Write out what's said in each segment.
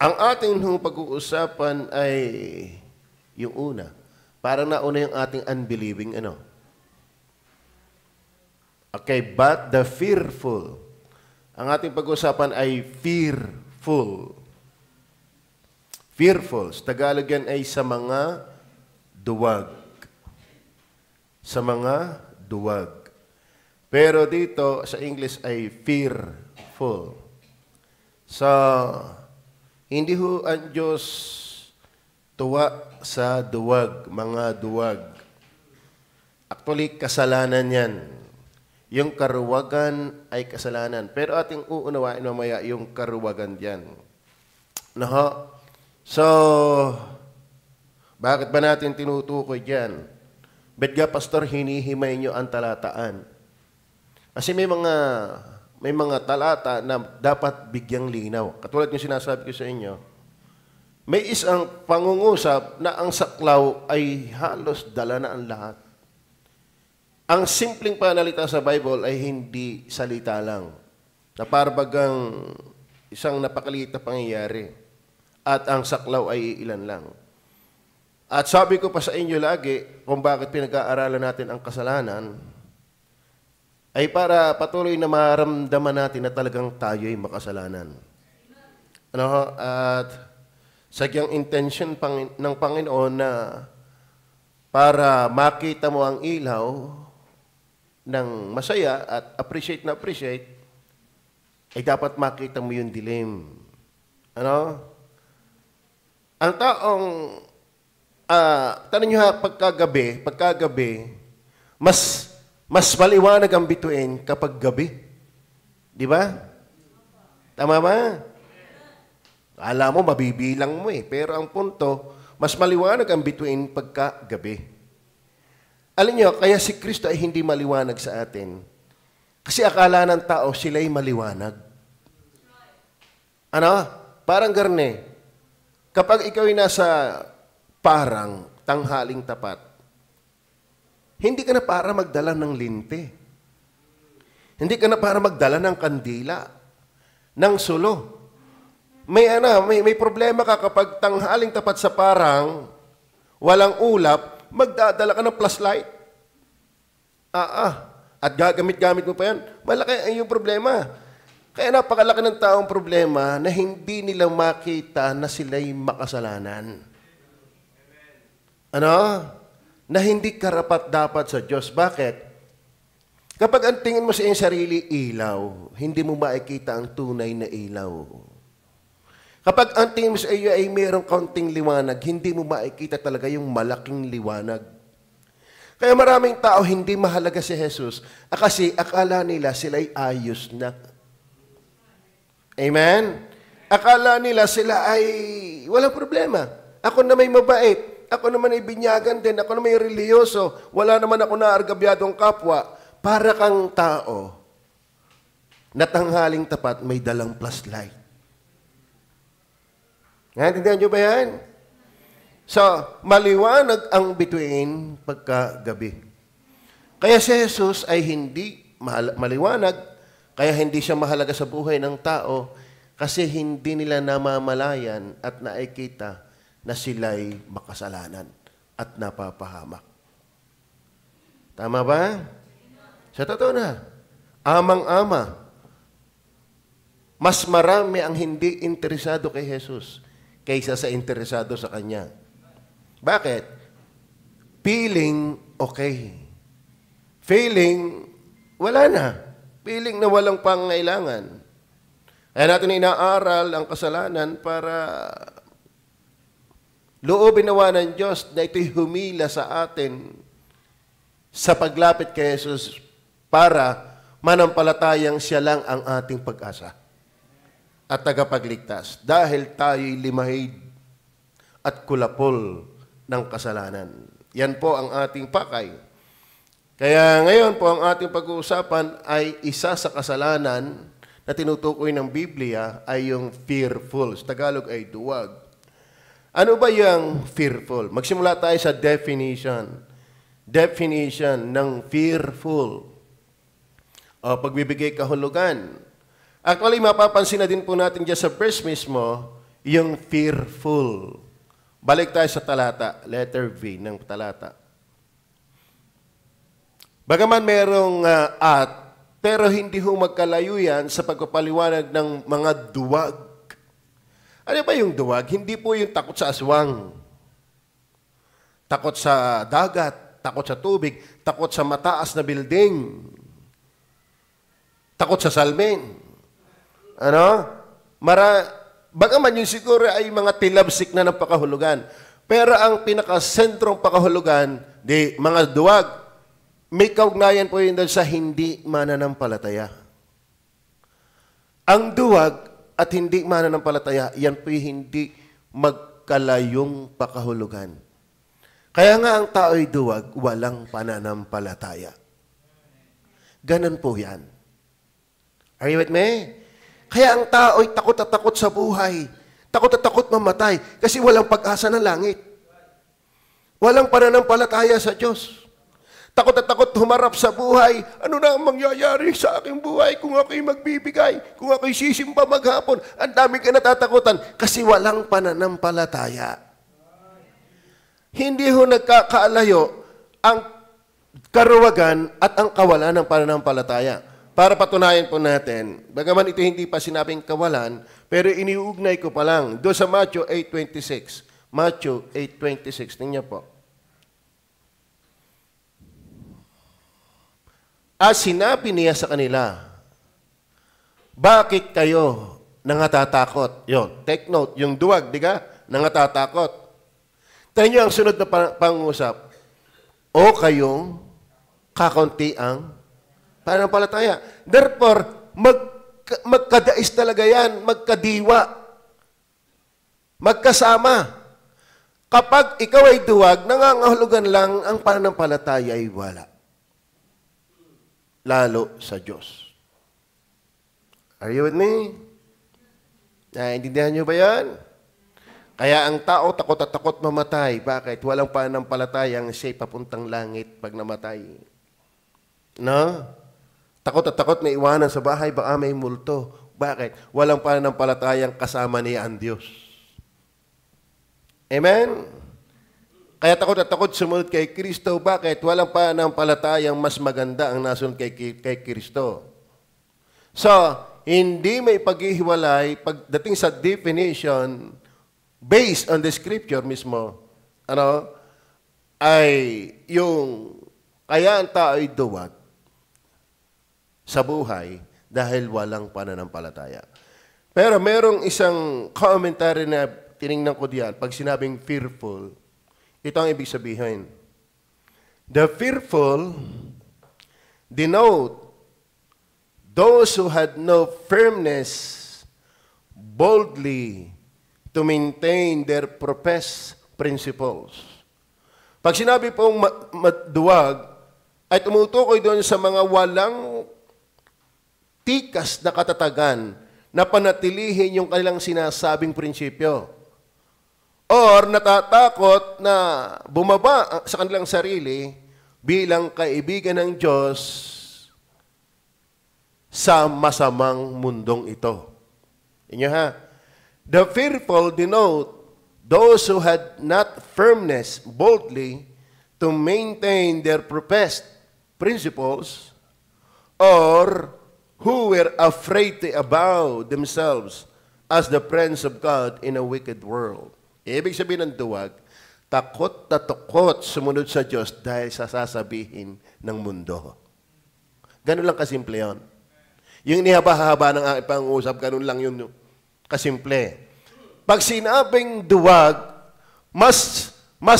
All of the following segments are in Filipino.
Ang ating pag-uusapan ay yung una. Parang nauna yung ating unbelieving, ano? Okay, but the fearful. Ang ating pag-uusapan ay fearful. Fearful. Sa Tagalog yan ay sa mga duwag. Sa mga duwag. Pero dito, sa English ay fearful. So, hindi ho ang Diyos tuwa sa duwag, mga duwag. Actually, kasalanan yan. Yung karuwagan ay kasalanan. Pero ating uunawain mamaya yung karuwagan diyan. Naho? So, bakit ba natin tinutukoy diyan? Bet ga, Pastor, hinihimay nyo ang talataan. Kasi may mga talata na dapat bigyang linaw. Katulad yung sinasabi ko sa inyo, may isang pangungusap na ang saklaw ay halos dala na ang lahat. Ang simpleng panalita sa Bible ay hindi salita lang. Na parbagang isang napakaliit na pangyayari. At ang saklaw ay ilan lang. At sabi ko pa sa inyo lagi, kung bakit pinag-aaralan natin ang kasalanan, ay para patuloy na maramdaman natin na talagang tayo ay makasalanan. Ano? At sagyang intention ng Panginoon na para makita mo ang ilaw ng masaya at appreciate na appreciate, ay dapat makita mo yung dilim. Ano? Ang taong, tanong nyo ha, pagkagabi, mas maliwanag ang bituin kapag gabi. Di ba? Tama ba? Alam mo, mabibilang mo eh. Pero ang punto, mas maliwanag ang bituin pagka gabi. Alam nyo, kaya si Kristo ay hindi maliwanag sa atin. Kasi akala ng tao, sila'y maliwanag. Ano? Parang garne. Kapag ikaw ay nasa parang tanghaling tapat, hindi ka na para magdala ng linte. Hindi ka na para magdala ng kandila, ng sulo. May problema ka kapag tanghaling tapat sa parang, walang ulap, magdadala ka ng flashlight. At gagamit-gamit mo pa yan. Malaki ang iyong problema. Kaya napakalaki ng taong problema na hindi nila makita na sila'y makasalanan. Ano? Na hindi karapat-dapat sa Diyos. Bakit? Kapag ang tingin mo sa iyong sarili, ilaw, hindi mo makikita ang tunay na ilaw. Kapag ang tingin mo sa iyo ay mayroong kaunting liwanag, hindi mo makikita talaga yung malaking liwanag. Kaya maraming tao hindi mahalaga si Jesus kasi akala nila sila'y ayos na. Amen? Akala nila sila ay walang problema. Ako na may mabait. Ako naman ay binyagan din. Ako naman ay reliyoso. Wala naman ako naargabyadong kapwa. Para kang tao na tanghaling tapat may dalang flashlight. Naintindihan nyo ba yan? So, maliwanag ang bituin pagkagabi. Kaya si Jesus ay hindi maliwanag, kaya hindi siya mahalaga sa buhay ng tao kasi hindi nila namamalayan at nakikita na sila'y makasalanan at napapahamak. Tama ba? Sa totoo na, amang-ama, mas marami ang hindi interesado kay Jesus kaysa sa interesado sa Kanya. Bakit? Feeling okay. Feeling, wala na. Feeling na walang pangailangan. Kaya natin inaaral ang kasalanan para loobin nawa ng Diyos na ito'y humila sa atin sa paglapit kay Jesus para manampalatayang siya lang ang ating pag-asa at tagapagligtas dahil tayo'y limahid at kulapol ng kasalanan. Yan po ang ating pakay. Kaya ngayon po ang ating pag-uusapan ay isa sa kasalanan na tinutukoy ng Biblia ay yung fearful. Sa Tagalog ay duwag. Ano ba yung fearful? Magsimula tayo sa definition. Definition ng fearful. O pagbibigay kahulugan. Actually, mapapansin na din po natin dyan sa verse mismo, Yung fearful. Balik tayo sa talata, letter V ng talata. Bagaman merong pero hindi ho magkalayo yan sa pagpapaliwanag ng mga duwag. Ano ba yung duwag? Hindi po yung takot sa aswang, takot sa dagat, takot sa tubig, takot sa mataas na building, takot sa salmin. Bagaman yun siguro ay mga tilabsik na ng pakahulugan. Pero ang pinakasentrong pakahulugan, mga duwag, may kaugnayan po yun sa hindi mananampalataya. Ang duwag at hindi mananampalataya, yan po hindi magkalayong pakahulugan. Kaya nga ang tao'y duwag, walang pananampalataya. Ganon po yan. Are you with me? Kaya ang tao'y takot at takot sa buhay. Takot at takot mamatay kasi walang pag-asa ng langit. Walang pananampalataya sa Diyos. Takot at takot humarap sa buhay. Ano na ang mangyayari sa aking buhay kung ako'y magbibigay, kung ako'y sisimba maghapon? Ang dami ka natatakutan kasi walang pananampalataya. Hindi ho nagkakaalayo ang karuwagan at ang kawalan ng pananampalataya. Para patunayan po natin, bagaman ito hindi pa sinabing kawalan, pero iniugnay ko pa lang. Doon sa Matthew 8:26. Matthew 8:26. Tingnan po. Sinabi niya sa kanila, bakit kayo nangatatakot? Yun, take note, yung duwag, di ka? Nangatatakot. Tingnan niyo ang sunod na pangusap. O kayong kakaunti ang pananampalataya. Therefore, magkadais talaga yan, magkadiwa, magkasama. Kapag ikaw ay duwag, nangangahulugan lang ang pananampalataya ay wala. Lalo sa Diyos. Are you with me? Naintindihan niyo ba yan? Kaya ang tao takot at takot mamatay. Bakit? Walang pananampalataya ang siya'y papuntang langit pag namatay. No? Takot at takot na iwanan sa bahay, baka may multo. Bakit? Walang pananampalatayang kasama niya ang Diyos. Amen? Kaya takot at takot sumunod kay Kristo. Bakit? Walang pananampalatayang mas maganda ang nasunod kay Kristo. So, hindi may paghihiwalay pagdating sa definition based on the scripture mismo. Ay yung kaya ang tao ay duwag sa buhay dahil walang pananampalataya. Pero merong isang commentary na tiningnan ko diyan pag sinabing fearful. Ito ang ibig sabihin. The fearful denote those who had no firmness boldly to maintain their professed principles. Pag sinabi pong duwag, ay tumutukoy doon sa mga walang tikas na katatagan na panatilihin yung kanilang sinasabing prinsipyo. Or natatakot na bumaba sa kanilang sarili bilang kaibigan ng Diyos sa masamang mundong ito. Inyo ha? The fearful denote those who had not firmness boldly to maintain their professed principles or who were afraid to avow themselves as the friends of God in a wicked world. Ibig sabihin ng duwag, takot na takot sumunod sa Diyos dahil sa sasabihin ng mundo. Ganun lang kasimple yun. Yung inihaba-haba ng aking pang-uusap, ganun lang yun kasimple. Pag sinabing duwag, mas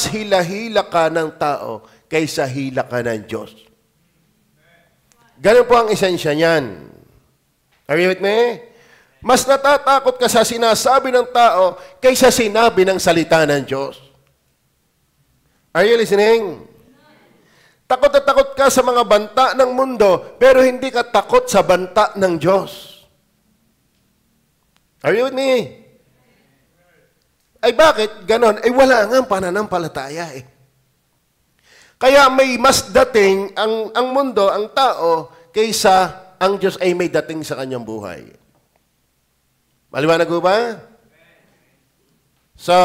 hila-hila ka ng tao kaysa hila ka ng Diyos. Ganun po ang esensya niyan. Are you with me? Mas natatakot ka sa sinasabi ng tao kaysa sinabi ng salita ng Diyos. Are you listening? Takot at takot ka sa mga banta ng mundo, pero hindi ka takot sa banta ng Diyos. Are you with me? Ay bakit ganon? Ay wala nga pananampalataya eh. Kaya may mas dating ang mundo, ang tao, kaysa ang Diyos ay may dating sa kanyang buhay. Maliwanag ko ba? So,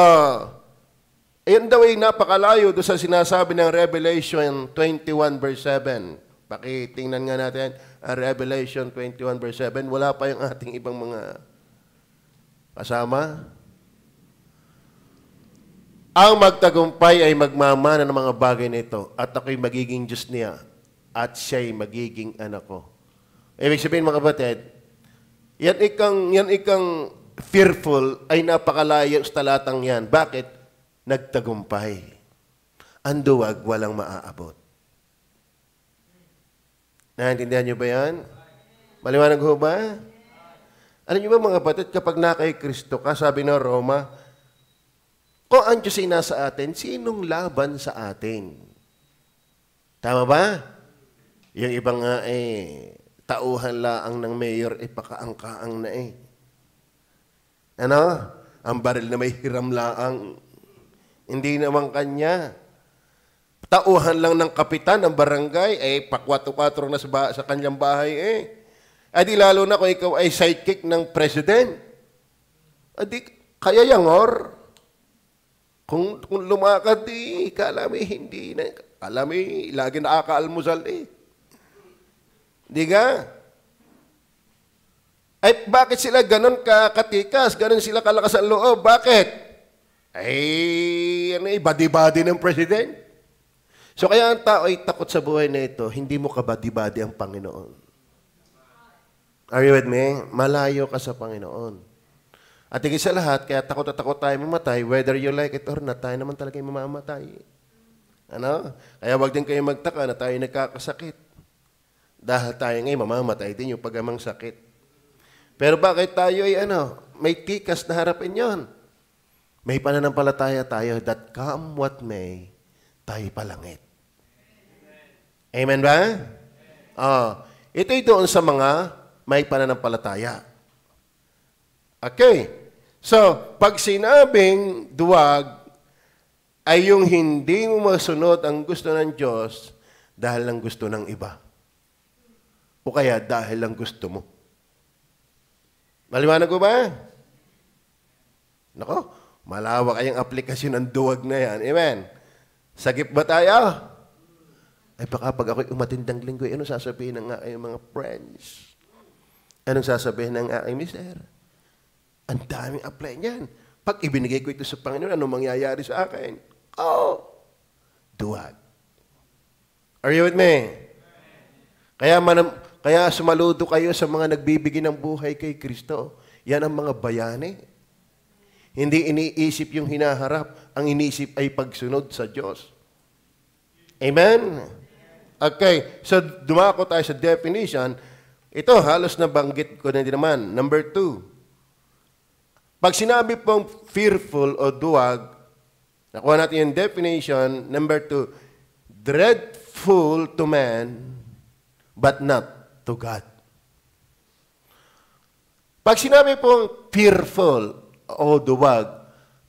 ayun daw ay napakalayo doon sa sinasabi ng Revelation 21 verse 7. Pakitingnan nga natin ang Revelation 21 verse 7. Wala pa yung ating ibang mga kasama. Ang magtagumpay ay magmamana ng mga bagay nito at ako'y magiging Diyos niya at siya'y magiging anak ko. Ibig sabihin mga kapatid, yan ikang fearful ay napakalayo sa talatang yan. Bakit? Nagtagumpay. Ang duwag walang maaabot. Naintindihan niyo ba yan? Maliwanag ho ba? Alam niyo ba mga kapatid, kapag na kay Kristo ka, sabi ng Roma, kung ang Diyos ay nasa atin, sinong laban sa atin? Tama ba? Yung ibang nga tauhan laang ng mayor, pakaangkaang na Ano? Ang baril na may hiram laang. Hindi naman kanya. Tauhan lang ng kapitan ng barangay, pakwatro-kwatro na sa kanyang bahay Adi lalo na kung ikaw ay sidekick ng president. Adi, kaya yangor. Kung lumakad, kalami, hindi na. Kalami, lagi nakakaalmusal Di ka? Ay, bakit sila ganon katikas? Ganon sila kalakas ang loob? Bakit? Badi-badi ng president. So, kaya ang tao ay takot sa buhay na ito, hindi mo kabadi-badi ang Panginoon. Are you with me? Malayo ka sa Panginoon. At higit sa lahat, kaya takot at takot tayo mamatay, whether you like it or not, tayo naman talaga yung mamamatay. Ano? Kaya wag din kayo magtaka na tayo nagkakasakit. Dahil tayo ngayon, mamamatay din yung pagamang sakit. Pero bakit tayo ay may tikas na harapin yon? May pananampalataya tayo that come what may, tayo palangit. Amen ba? Ito'y doon sa mga may pananampalataya. Okay. So, pag sinabing duwag, ay yung hindi mo masunod ang gusto ng Diyos dahil lang gusto ng iba. O kaya dahil lang gusto mo. Maliwanag ko ba? Nako, malawak kayang aplikasyon ng duwag na yan. Amen. Sagip ba tayo? Ay baka pag ako'y umatindang linggo, ano sasabihin ng aking mga friends? Anong sasabihin ng aking mister? Ang daming apply niyan. Pag ibinigay ko ito sa Panginoon, anong mangyayari sa akin? Duwag. Are you with me? Kaya sumaludo kayo sa mga nagbibigay ng buhay kay Kristo. Yan ang mga bayani. Hindi iniisip yung hinaharap. Ang iniisip ay pagsunod sa Diyos. Amen? Okay. So, dumako tayo sa definition. Ito, halos nabanggit ko na din naman. Number 2. Pag sinabi pong fearful o duwag, nakuha natin yung definition. Number 2, dreadful to man, but not to God. Pag sinabi pong fearful o duwag,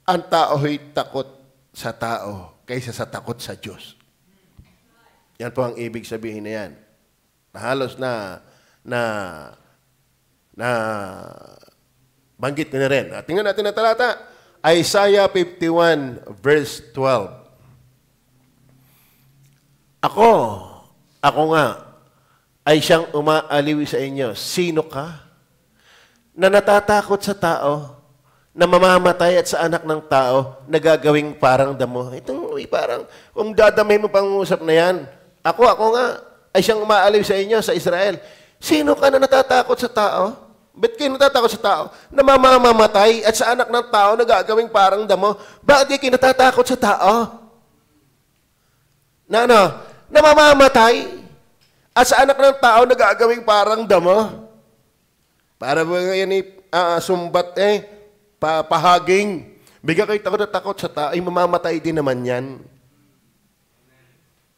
ang tao ay takot sa tao kaysa sa takot sa Diyos. Yan po ang ibig sabihin na yan. Halos na banggit ko na rin. Tingnan natin ang talata. Isaiah 51 verse 12. Ako nga, ay siyang umaaliw sa inyo. Sino ka? Na natatakot sa tao, na mamamatay at sa anak ng tao, na gagawing parang damo. Itong parang, kung dadamay mo pang usap na yan, ako nga, ay siyang umaaliw sa inyo, sa Israel. Sino ka na natatakot sa tao? Ba't kayo natatakot sa tao? Na mamamatay at sa anak ng tao, na gagawing parang damo. Bakit kayo natatakot sa tao? Na mamamatay at sa anak ng tao na gagawing parang damo. Para ba yan sumbat pahaging. Bigyan kayo takot at takot sa tao, ay mamamatay din naman yan.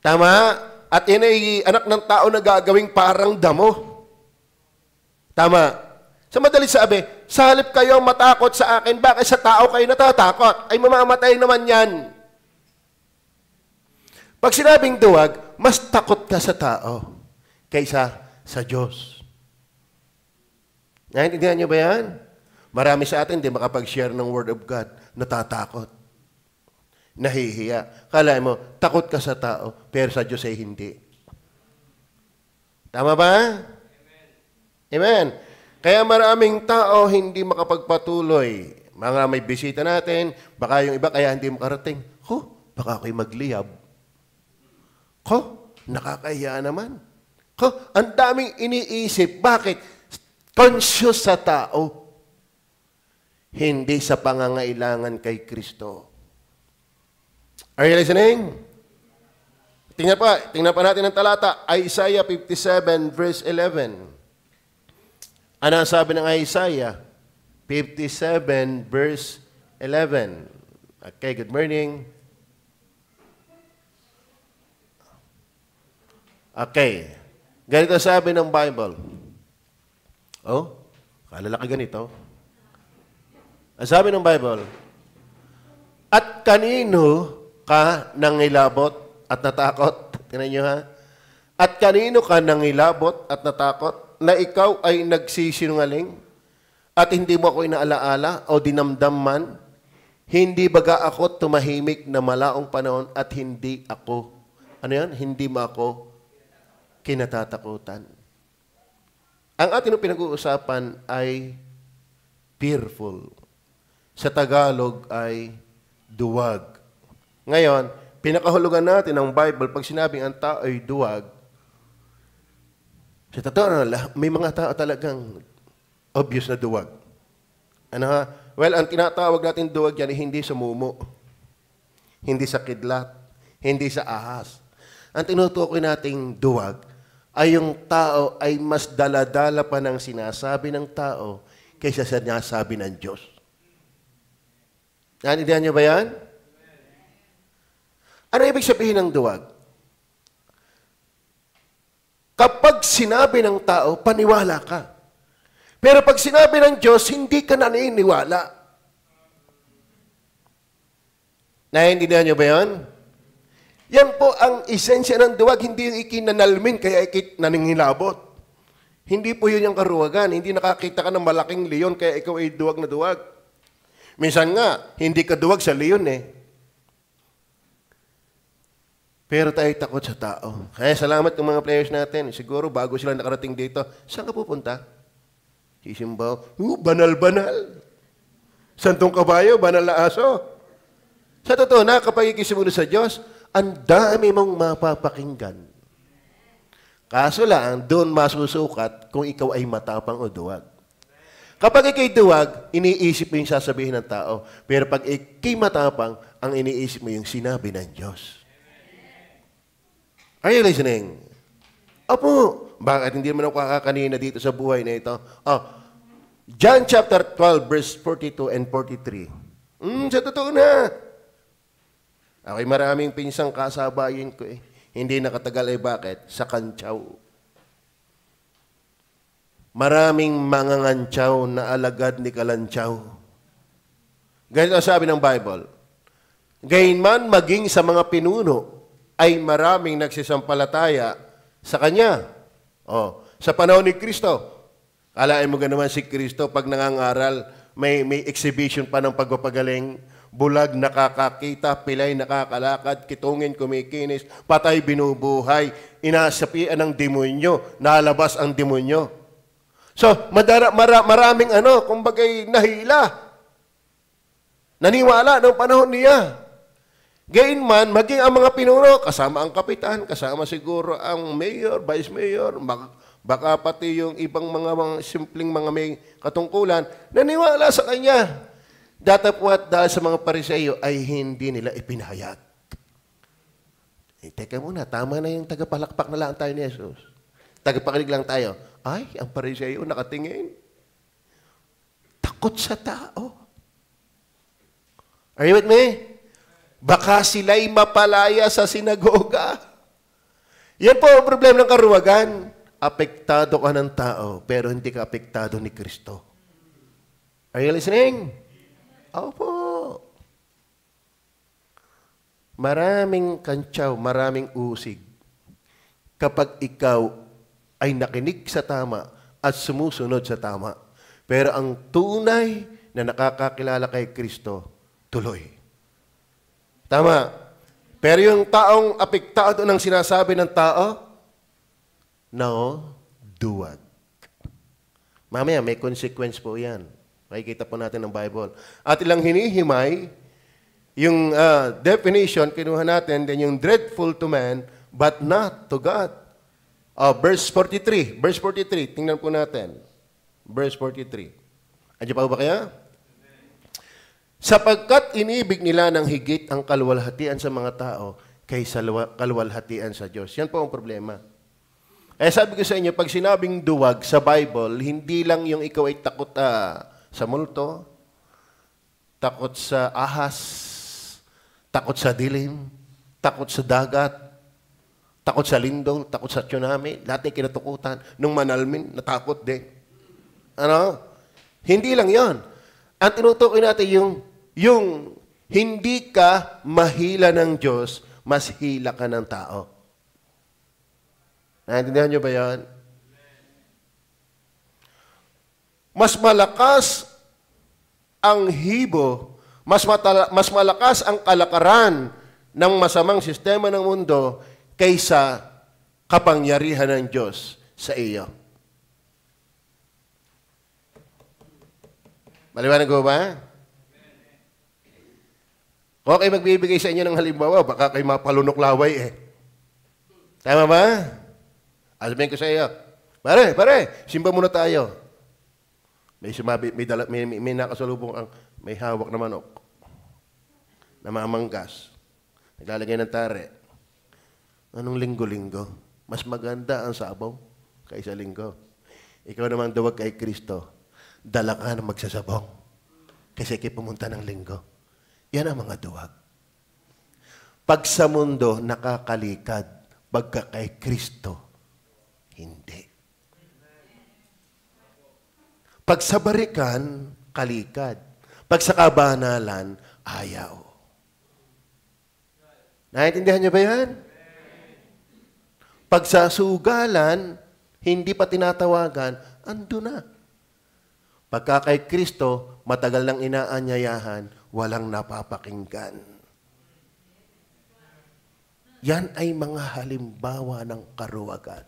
Tama? At yan ay anak ng tao na gagawing parang damo. Tama? Sa madali sabi, sa halip kayo matakot sa akin, bakit sa tao kayo natatakot? Ay mamamatay naman yan. Pag sinabing duwag, mas takot ka sa tao kaysa sa Diyos. Naintindihan niyo ba yan? Marami sa atin di makapag-share ng Word of God, natatakot, nahihiya. Kala mo, takot ka sa tao, pero sa Diyos ay hindi. Tama ba? Amen. Kaya maraming tao hindi makapagpatuloy. Mga may bisita natin, baka yung iba kaya hindi makarating. Baka ako'y magliyab. Nakakahiya naman. Ang daming iniisip. Bakit? Conscious sa tao. Hindi sa pangangailangan kay Kristo. Are you listening? Tingnan pa natin ang talata. Isaiah 57 verse 11. Ano ang sabi ng Isaiah 57 verse 11? Okay, good morning. Okay. Ganito sabi ng Bible. Kalalaki ganito. Ang sabi ng Bible, at kanino ka nangilabot at natakot? Tingnan nyo ha. At kanino ka nangilabot at natakot na ikaw ay nagsisinungaling at hindi mo ako inaalaala o dinamdam man? Hindi baga ako tumahimik na malaong panahon at hindi ako, hindi mo ako kinatatakutan. Ang ating pinag-uusapan ay fearful. Sa Tagalog ay duwag. Ngayon, pinakahulugan natin ng Bible, pag sinabing ang tao ay duwag, sa totoo na, may mga tao talagang obvious na duwag. Well, ang tinatawag natin duwag yan ay hindi sa mumo, hindi sa kidlat, hindi sa ahas. Ang tinutukoy nating duwag ay yung tao ay mas daladala pa ng sinasabi ng tao kaysa sa sinasabi ng Diyos. Naintindihan niyo ba yan? Ano ibig sabihin ng duwag? Kapag sinabi ng tao, paniwala ka. Pero pag sinabi ng Diyos, hindi ka naniniwala. Naintindihan niyo ba yan? Yan po ang esensya ng duwag, hindi yung ikinanalmin, kaya naningilabot. Hindi po yun yung karuwagan. Hindi nakakita ka ng malaking leon, kaya ikaw ay duwag na duwag. Minsan nga, hindi ka duwag sa leon Pero tayo takot sa tao. Kaya salamat ng mga players natin. Siguro bago sila nakarating dito, saan ka pupunta? Sisimbaw. Banal-banal. Santong kabayo, banal na aso. Sa totoo na, kapag ikisimulo sa Diyos, ang dami mong mapapakinggan. Kaso lang, doon masusukat kung ikaw ay matapang o duwag. Kapag ikay duwag, iniisip mo yung sasabihin ng tao. Pero pag ikay matapang, ang iniisip mo yung sinabi ng Diyos. Are you listening? Opo. Bakit hindi naman ako kakakanina dito sa buhay na ito? John chapter 12, verse 42 and 43. Sa totoo na. Ako'y maraming pinsang kasabayin ko Hindi nakatagal bakit? Sa kantsaw. Maraming mga ngantsaw na alagad ni kalantsaw. Ganito sabi ng Bible. Gayunman maging sa mga pinuno, ay maraming nagsisampalataya sa Kanya. Sa panahon ni Kristo, kalain mo ganaman si Kristo pag nangangaral, may exhibition pa ng pagpapagaling, bulag nakakakita, pilay nakakalakad, kitungin kumikinis, patay binubuhay, inasapian ng demonyo, nalabas ang demonyo. So, maraming kumbagay nahila, naniwala noong panahon niya. Gayunman, maging ang mga pinuno, kasama ang kapitan, kasama siguro ang mayor, vice mayor, baka pati yung ibang mga simpleng mga may katungkulan, naniwala sa kanya. Datapwat dahil sa mga Pariseo ay hindi nila ipinahayag. Teka muna, tama na yung tagapalakpak na lang tayo ni Jesus. Tagapakinig lang tayo. Ay, ang Pariseo nakatingin. Takot sa tao. Are you with me? Baka sila'y mapalaya sa sinagoga. Yan po ang problema ng karuwagan. Apektado ka ng tao, pero hindi ka apektado ni Kristo. Are you listening? Opo. Maraming kantsaw, maraming usig. Kapag ikaw ay nakinig sa tama at sumusunod sa tama. Pero ang tunay na nakakakilala kay Kristo, tuloy. Tama. Pero yung taong apektado ng sinasabi ng tao, no, duwag. Mamaya, may consequence po yan. Makikita po natin ng Bible. At ilang hinihimay, yung definition, kinuha natin, then yung dreadful to man, but not to God. Verse 43. Verse 43. Tingnan po natin. Verse 43. Andiyan pa ba kaya? Sapagkat inibig nila ng higit ang kaluwalhatian sa mga tao kaysa kaluwalhatian sa Diyos. Yan po ang problema. Sabi ko sa inyo, pag sinabing duwag sa Bible, hindi lang yung ikaw ay takot sa multo, takot sa ahas, takot sa dilim, takot sa dagat, takot sa lindol, takot sa tsunami, lahat ay kinatukutan. Nung manalmin, natakot din. Ano? Hindi lang yon. Ang tinutukoy natin yung hindi ka mahila ng Diyos, mas hila ka ng tao. Naintindihan nyo ba yan? Mas malakas ang hibo, mas malakas ang kalakaran ng masamang sistema ng mundo kaysa kapangyarihan ng Diyos sa iyo. Maliwanag ko ba? Kung kayo magbibigay sa inyo ng halimbawa, baka kayo mapalunok laway eh. Tama ba? Sabihin ko sa iyo, pare, simba muna tayo. May sumabi, may nakasalubong may hawak na manok. Namamanggas. Naglalagay ng tare. Anong linggo-linggo? Mas maganda ang sabaw kaysa linggo. Ikaw naman duwag kay Kristo. Dala ka na magsasabong. Kasi kayo pumunta ng linggo. Yan ang mga duwag. Pag sa mundo, nakakalikad. Pagka kay Kristo, hindi. Pag sa barikan, kalikad. Pag sa kabanalan, ayaw. Naintindihan niyo ba yan? Pag sa sugalan, hindi pa tinatawagan, ando na. Pagka kay Kristo, matagal nang inaanyayahan, walang napapakinggan. Yan ay mga halimbawa ng karuwagan.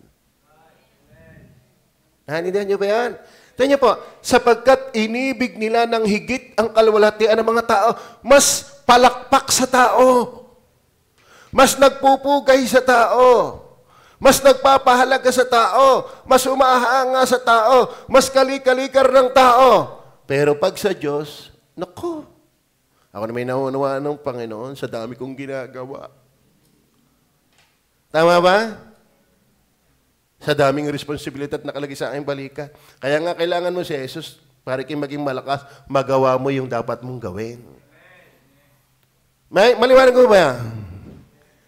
Naintindihan niyo ba yan? Tingnan niyo po, sapagkat inibig nila ng higit ang kaluwalhatian ng mga tao, mas palakpak sa tao. Mas nagpupugay sa tao. Mas nagpapahalaga sa tao. Mas umahanga sa tao. Mas kalikalikar ng tao. Pero pag sa Diyos, naku, ako na may naunawaan ng Panginoon sa dami kong ginagawa. Tama ba? Sa daming responsibilidad na nakalagay sa aking balikat. Kaya nga kailangan mo si Jesus para kayo maging malakas, magawa mo yung dapat mong gawin. Maliwanag ko ba?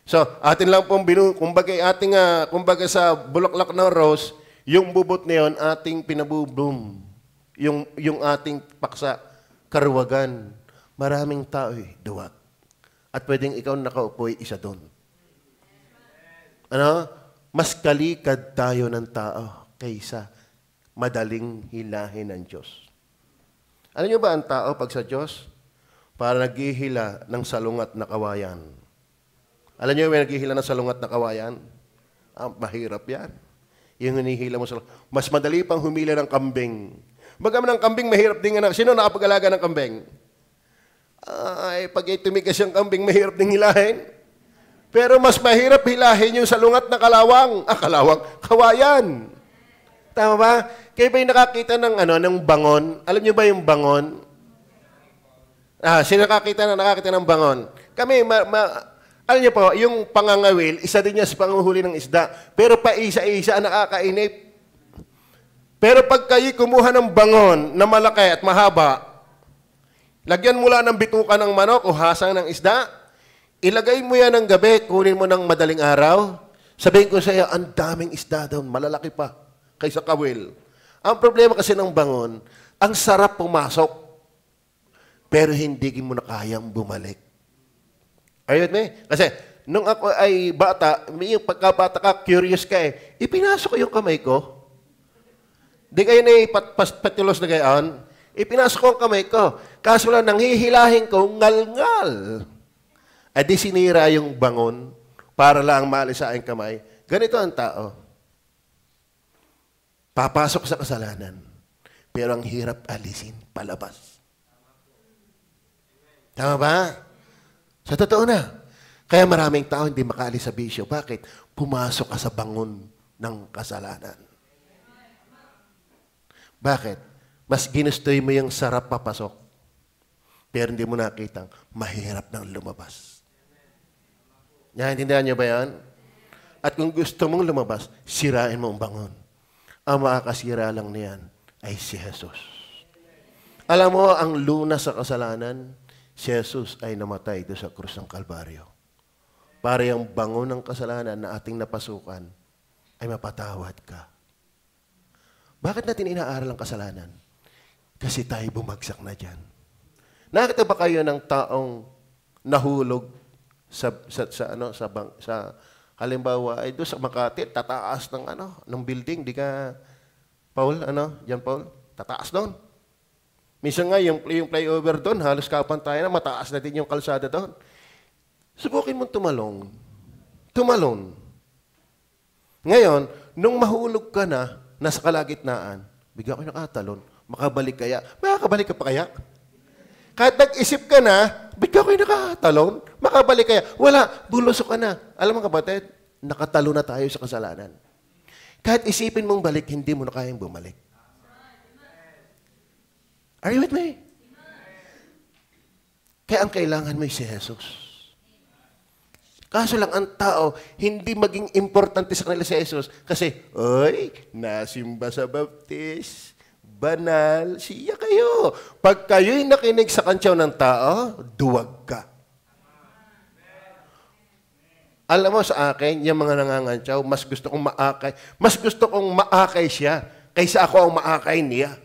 So, atin lang pong kumbaga sa bulaklak ng rose, yung bubot na yun, ating pinabubloom. Yung ating paksa, karuwagan. Maraming tao duwag. At pwedeng ikaw nakaupo isa doon. Ano? Mas kalikad tayo ng tao kaysa madaling hilahin ng Diyos. Alam niyo ba ang tao pag sa Diyos? Para naghihila ng salungat na kawayan. Alam niyo may naghihila ng salungat na kawayan? Mahirap yan. Yung hinihila mo sa mas madali pang humila ng kambing. Bagaman ng kambing, mahirap din nga. Sino nakapag-alaga ng kambing? Pag tumigas yung kambing, mahirap din hilahin. Pero mas mahirap hilahin yung salungat na kalawang. Kawayan. Tama ba? Kayo ba yung nakakita ng bangon? Alam niyo ba yung bangon? Sino nakakita ng bangon? Kami, alam niyo po, yung pangangawil, isa din niya sa panguhuli ng isda. Pero pa isa-isa nakakainip. Pero pag kayo kumuha ng bangon na malaki at mahaba, lagyan mula ng bituka ng manok o hasang ng isda, ilagay mo yan ng gabi, kunin mo ng madaling araw, sabihin ko sa iyo, ang daming isda doon, malalaki pa, kaysa kawil. Ang problema kasi ng bangon, ang sarap pumasok, pero hindi mo na kayang bumalik. Ayun kasi nung ako ay bata, yung pagkabata ka, curious ka ipinasok ko yung kamay ko. Di kayo na ipatulos na gayon. Ipinasok ko ang kamay ko. Kaso lang, nanghihilahin ko, ngal-ngal. At di sinira yung bangon para lang maalis sa aking kamay. Ganito ang tao. Papasok sa kasalanan. Pero ang hirap alisin, palabas. Tama ba? Sa totoo na. Kaya maraming tao hindi makaalis sa bisyo. Bakit? Pumasok ka sa bangon ng kasalanan. Bakit? Mas ginustoy mo yung sarap papasok. Pero hindi mo nakitang mahirap nang lumabas. Naintindihan niyo ba yan? At kung gusto mong lumabas, sirain mo ang bangon. Ang makakasira lang niyan ay si Jesus. Alam mo, ang lunas sa kasalanan, si Jesus ay namatay doon sa krus ng Kalbaryo. Para yung bangon ng kasalanan na ating napasukan ay mapatawad ka. Bakit natin inaaral ang kasalanan? Kasi tayo bumagsak na dyan. Nakita ba kayo ng taong nahulog sa halimbawa ay doon sa Makati, tataas ng building, di ka Paul, John Paul, tataas doon. Minsan nga yung flyover doon, halos kapantayan na mataas na din yung kalsada doon. Subukin mong tumalong. Tumalon. Ngayon, nung mahulog ka na, nasa kalagitnaan, bigla ko nakatalon, makabalik kaya? Makakabalik ka pa kaya? Kahit nag-isip ka na, bigla ko nakatalon, makabalik kaya? Wala, bulusok ka na. Alam mo kapatid, nakatalo na tayo sa kasalanan. Kahit isipin mong balik, hindi mo na kayang bumalik. Are you with me? Kaya ang kailangan mo ay si Jesus. Kaso lang ang tao, hindi maging importante sa kanila si Jesus. Kasi, oy, nasimba sa baptis, banal, siya kayo. Pag kayo'y nakinig sa kantyaw ng tao, duwag ka. Alam mo sa akin, yung mga nangangantyaw, mas gusto kong maakay siya, kaysa ako ang maakay niya.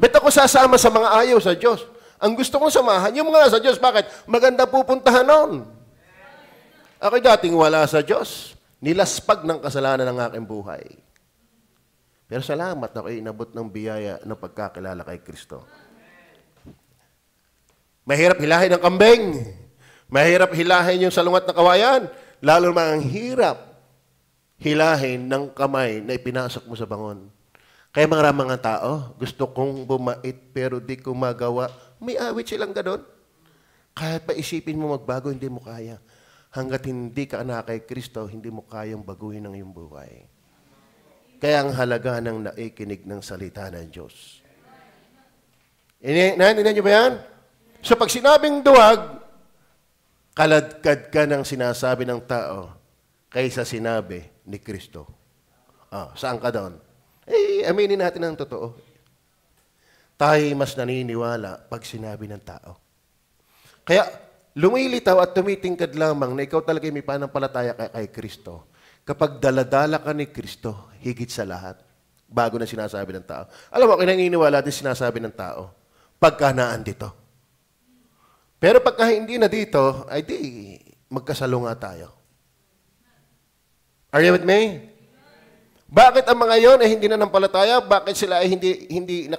Ba't ako sasama sa mga ayaw sa Diyos? Ang gusto kong samahan, yung mga nasa Diyos, bakit? Maganda pupuntahan noon. Ako'y dating wala sa Diyos. Nilaspag ng kasalanan ng aking buhay. Pero salamat ako'y inabot ng biyaya ng pagkakilala kay Kristo. Mahirap hilahin ang kambing. Mahirap hilahin yung salungat na kawayan. Lalo naman ang hirap hilahin ng kamay na ipinasok mo sa bangon. Kaya mga tao, gusto kong bumait pero di ko magawa. May awit silang ganon. Kahit pa isipin mo magbago, hindi mo kaya. Hanggat hindi ka anak kay Kristo, hindi mo kayang baguhin ang iyong buhay. Kaya ang halaga ng naikinig ng salita ng Diyos. Naintindihan niyo ba yan? So pag sinabing duwag, kaladkad ka ng sinasabi ng tao kaysa sinabi ni Kristo. Saan ka doon? Aminin natin ang totoo. Tayo mas naniniwala pag sinabi ng tao. Kaya, lumilitaw at tumitingkad lamang na ikaw talaga may panampalataya kay Kristo. Kapag daladala ka ni Kristo, higit sa lahat, bago na sinasabi ng tao. Alam mo, kinaniniwala din sinasabi ng tao, pagka naandito. Pero pagka hindi na dito, ay di, magkasalo nga tayo. Are you with me? Bakit ang mga yon ay hindi na nampalataya? Bakit sila ay hindi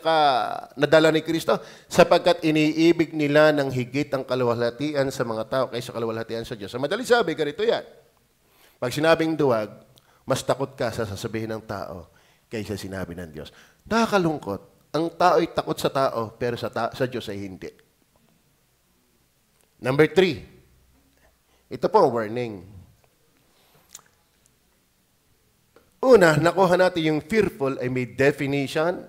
nadala ni Kristo? Sapagkat iniibig nila ng higit ang kaluwalhatian sa mga tao kaysa kaluwalhatian sa Diyos. Sa madali sabi, ganito yan. Pag sinabing duwag, mas takot ka sa sasabihin ng tao kaysa sinabi ng Diyos. Nakakalungkot. Ang tao ay takot sa tao, pero sa Diyos ay hindi. Number 3. Ito po ang warning. Una, nakuha natin yung fearful ay may definition.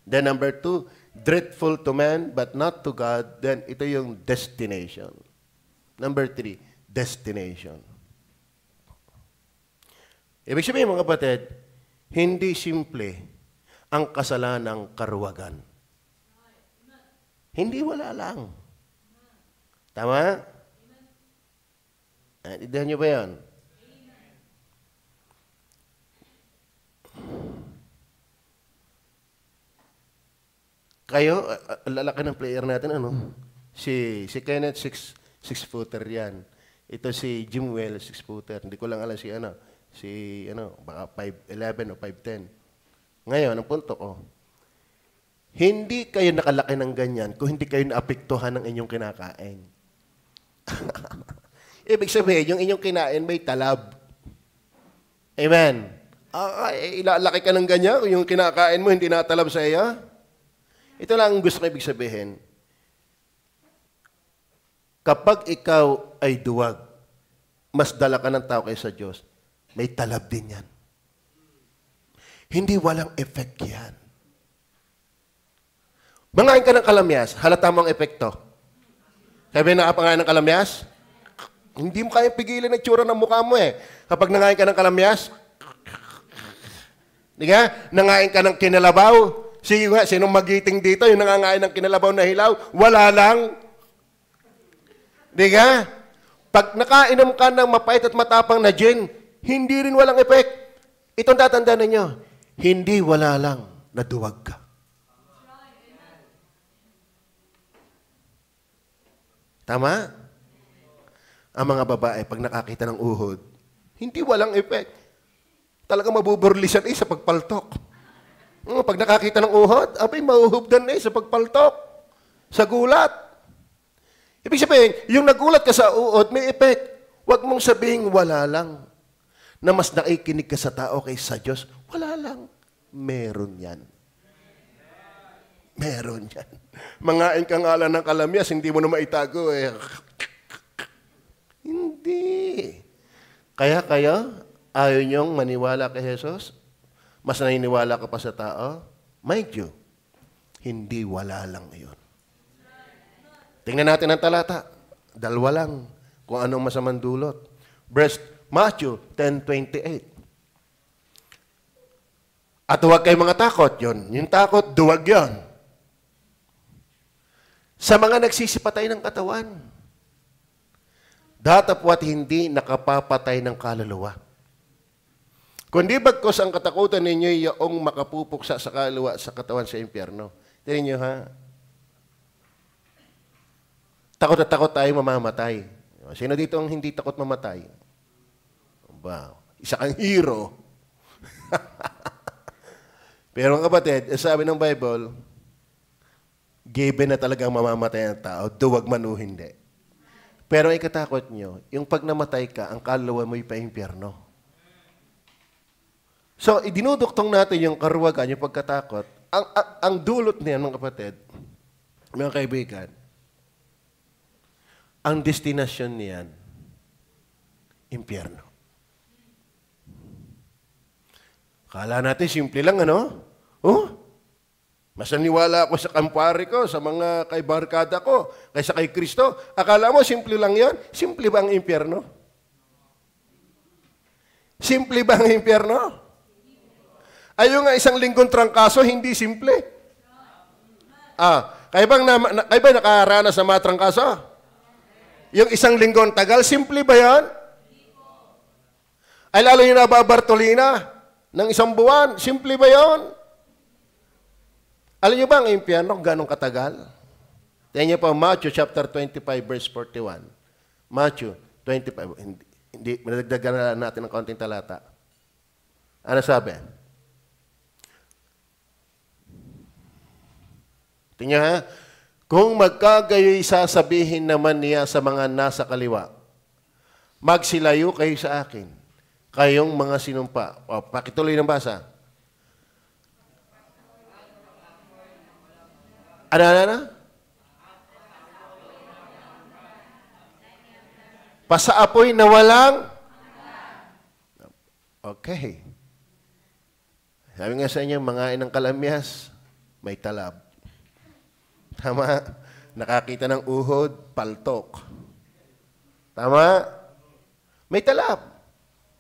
Then number 2, dreadful to man but not to God. Then ito yung destination. Number 3, destination. Ibig sabihin mga kapatid, hindi simple ang kasalanang karuwagan. Hindi wala lang. Tama? Intindihan niyo ba yan? Kayo, lalaki ng player natin, Si Kenneth, 6-footer yan. Ito si Jim Well, 6-footer. Hindi ko lang alam baka 5'11 o 5'10. Ngayon, ang punto ko, Hindi kayo nakalaki ng ganyan kung hindi kayo naapektuhan ng inyong kinakain. Ibig sabihin, yung inyong kinain may talab. Amen. Ilalaki ka ng ganyan kung yung kinakain mo hindi natalab sa iyo. Ito lang ang gusto ko ibig sabihin. Kapag ikaw ay duwag, mas dala ka ng tao kaysa Diyos, may talab din yan. Hindi walang effect yan. Mangain ka ng kalamyas, halata mo ang epekto. Sabi na nakapangain ng kalamyas, hindi mo kaya pigilan ang tsura ng mukha mo eh. Kapag nangain ka ng kalamyas, di ka? Nangain ka ng kinalabaw. Sige nga, sinong magiting dito, yung nangangain ng kinalabaw na hilaw, wala lang. Di ka? Pag nakainom ka ng mapait at matapang na gin, hindi rin walang effect. Itong tatandaan ninyo, hindi wala lang, naduwag ka. Tama? Ang mga babae, pag nakakita ng uhod, hindi walang effect. Talaga mabuburlisan sa pagpaltok. Pag nakakita ng uhod, abay mahuhubdan sa pagpaltok. Sa gulat. Ibig sabihin, yung nagulat ka sa uhod, may effect. Huwag mong sabihin, wala lang. Na mas nakikinig ka sa tao kaysa Diyos. Wala lang. Meron yan. Meron yan. Mangain ka ngalan ng kalamyas, hindi mo na maitago eh. Hindi. Kaya kayo, ayaw niyong maniwala kay Jesus? Mas naniniwala ka pa sa tao? Mind you, hindi wala lang yun. Tingnan natin ang talata. Dalawa lang kung anong masamang dulot. Verse Matthew 10:28. At huwag kayong mga takot, yun. Yung takot, duwag yun. Sa mga nagsisipatay ng katawan, datapwat hindi nakapapatay ng kaluluwa. Kundi bagkos ang katakutan ninyo yung makapupuksa sa kaluluwa sa katawan sa impyerno. Tingnan nyo ha. Takot at takot tayo mamamatay. Sino dito ang hindi takot mamatay? Wow. Isa kang hero. Pero mga kapatid, sabi ng Bible, given na talagang mamamatay ang tao, duwag man o hindi. Pero ang ikatakot nyo, yung pag namatay ka, ang kaluluwa mo'y pa-impyerno. So, idinuduktong natin yung karuwagan, yung pagkatakot. Ang dulot niyan, mga kapatid, mga kaibigan, ang destinasyon niyan, impyerno. Kala natin, simple lang, ano? Oh, mas naniwala ako sa kampare ko, sa mga kaibarkada ko, kaysa kay Kristo. Akala mo, simple lang yan? Simple ba ang impyerno? Simple ba ang impyerno? Ayun nga, isang linggong trangkaso, hindi simple. Kayo ba nakaranas sa mga trangkaso? Yung isang linggong tagal, simple ba yan? Ay lalo yung nababartolina ng isang buwan, simple ba yan? Alam niyo ba ang impyerno kung gano'ng katagal? Tingnan niyo po, Matthew chapter 25, verse 41. Matthew 25, hindi, madagdagan na natin ng kaunting talata. Ano sabi? Tingnan ha, kung magkagayo'y sasabihin naman niya sa mga nasa kaliwa, magsilayo kayo sa akin, kayong mga sinumpa. O, pakituloy ng basa. Ano? Pasaapoy na walang? Okay. Sabi nga sa inyo, mangain ng kalamyas, may talab. Tama? Nakakita ng uhod, paltok. Tama? May talab.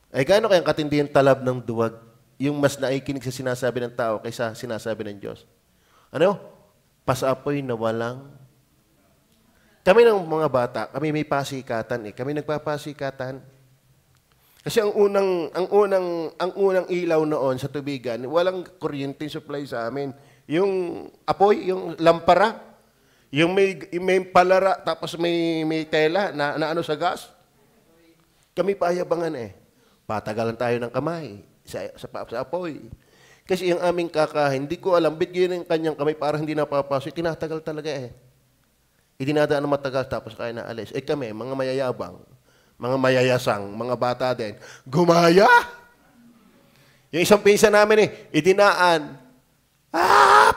Ay gaano kayang katindi yung talab ng duwag? Yung mas naikinig sa sinasabi ng tao kaysa sinasabi ng Diyos. Ano? Pasapoy na walang. Kami ng mga bata, kami may pasikatan eh. Kami nagpapasikatan. Kasi ang unang ilaw noon sa tubigan, walang kuryente supply sa amin. Yung apoy, yung lampara, yung may palara, tapos may tela na ano sa gas. Kami payabangan eh. Patagalan tayo ng kamay sa apoy. Kasi yung aming kakahin, hindi ko alam, bigyan ng kanyang kamay para hindi napapasok. Tinatagal talaga eh. Idinadaan na matagal tapos kaya na alis. Eh kami, mga mayayabang, mga mayayasang, mga bata din, gumaya! Yung isang pinsan namin idinaan,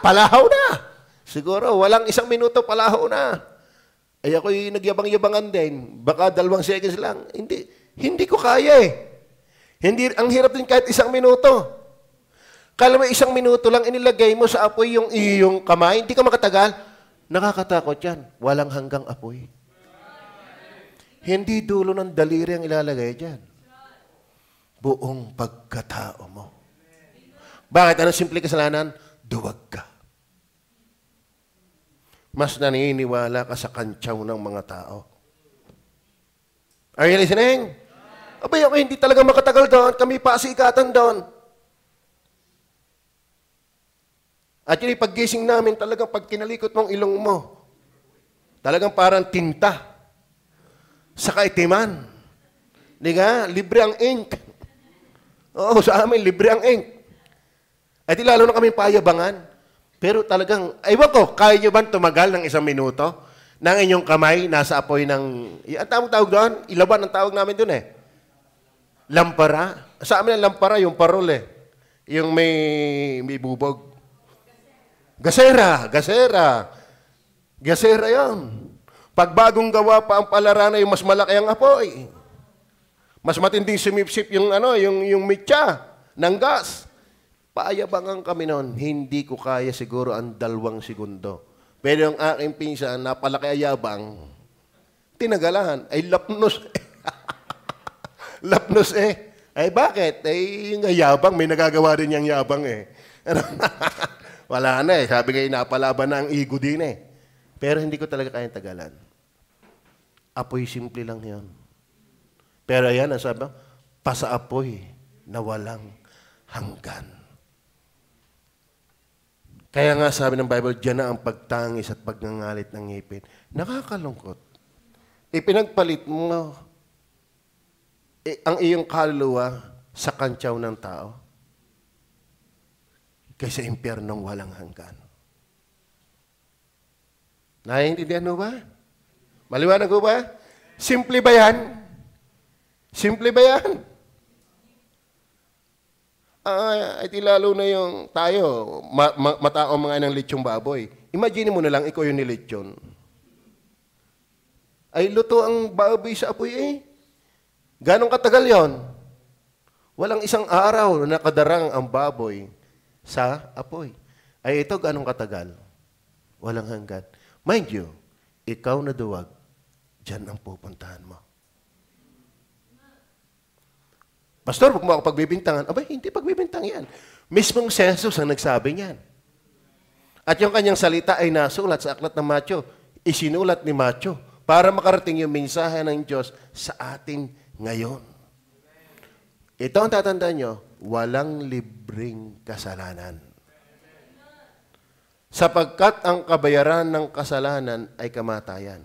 palahaw na! Siguro, walang isang minuto, palahaw na. Ay ako'y nagyabang-yabangan din. Baka 2 seconds lang. Hindi ko kaya eh. Ang hirap din kahit 1 minuto. Kala mo 1 minuto lang inilagay mo sa apoy yung iyong kamay, hindi ka makatagal. Nakakatakot yan. Walang hanggang apoy. Hindi dulo ng daliri ang ilalagay dyan. Buong pagkatao mo. Bakit? Anong simple kasalanan? Duwag ka. Mas naniniwala ka sa kantsaw ng mga tao. Are you listening? Abay, ako hindi talaga makatagal doon. Kami pasikatan doon. At yun, paggising namin, talagang pag kinalikot mong ilong mo, talagang parang tinta sa kaitiman. Di nga? Libre ang ink. Oo, sa amin, libre ang ink. At lalo na kami payabangan. Pero talagang, ewan ko, kaya nyo ba tumagal ng 1 minuto? Nang inyong kamay, nasa apoy ng, ang tawag doon, ilaban ang tawag namin doon eh. Lampara. Sa amin ang lampara, yung parol eh. Yung may bubog. Gasera yun. Pag bagong gawa pa ang palarana, yung mas malaki ang apoy. Mas matinding sumipsip yung mitya ng gas. Paayabangan kami noon, hindi ko kaya siguro ang 2 segundo. Pero yung aking pinsan, napalaki ayabang, tinagalan. Ay, lapnos. Lapnos eh. Ay, bakit? Ay, yung ayabang, may nagagawa rin yung yabang eh. Wala na eh. Sabi kayo, napalaban na ang ego din eh. Pero hindi ko talaga kayang tagalan. Apoy simple lang yan. Pero yan, ang sabi, pasaapoy na walang hanggan. Kaya nga sabi ng Bible, diyan na ang pagtangis at pagngangalit ng ngipin. Nakakalungkot. Ipinagpalit mo ang iyong kaluluwa sa kantsaw ng tao kaysa impyernong walang hanggan. Naiintindihan mo ba? Maliwanag ko ba? Simple ba yan? Simple ba yan? Iti lalo na yung tayo, matao mga ng lechong baboy. Imagine mo na lang, ikaw yung nilechon. Ay, luto ang baboy sa apoy eh. Ganong katagal yon? Walang 1 araw na nakadarang ang baboy sa apoy. Ay, ito ganong katagal? Walang hanggan. Mind you, ikaw na duwag, dyan ang pupuntahan mo. Pastor, huwag mo ako pagbibintangan. Abay, hindi pagbibintang yan. Mismong Jesus ang nagsabi niyan. At yung kanyang salita ay nasulat sa aklat ng Matthew. Isinulat ni Matthew para makarating yung mensahe ng Diyos sa atin ngayon. Ito ang tatandaan nyo, walang libreng kasalanan. Sapagkat ang kabayaran ng kasalanan ay kamatayan.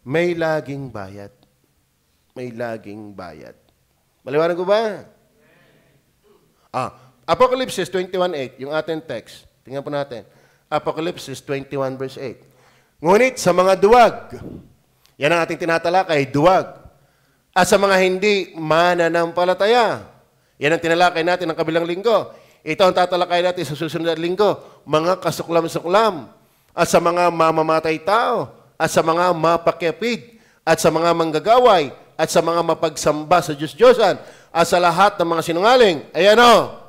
May laging bayad. May laging bayad. Maliwanag ko ba? Apocalypse 21:8, yung ating text. Tingnan po natin. Apocalypse 21 verse 8. Ngunit sa mga duwag, yan ang ating tinatalakay, duwag. At sa mga hindi mananampalataya, yan ang tinalakay natin ng kabilang linggo. Ito ang tatalakay natin sa susunod na linggo. Mga kasuklam-suklam, at sa mga mamamatay tao, at sa mga mapakyapid, at sa mga manggagaway, at sa mga mapagsamba sa Diyos-Diyosan, at sa lahat ng mga sinungaling. Ayan o,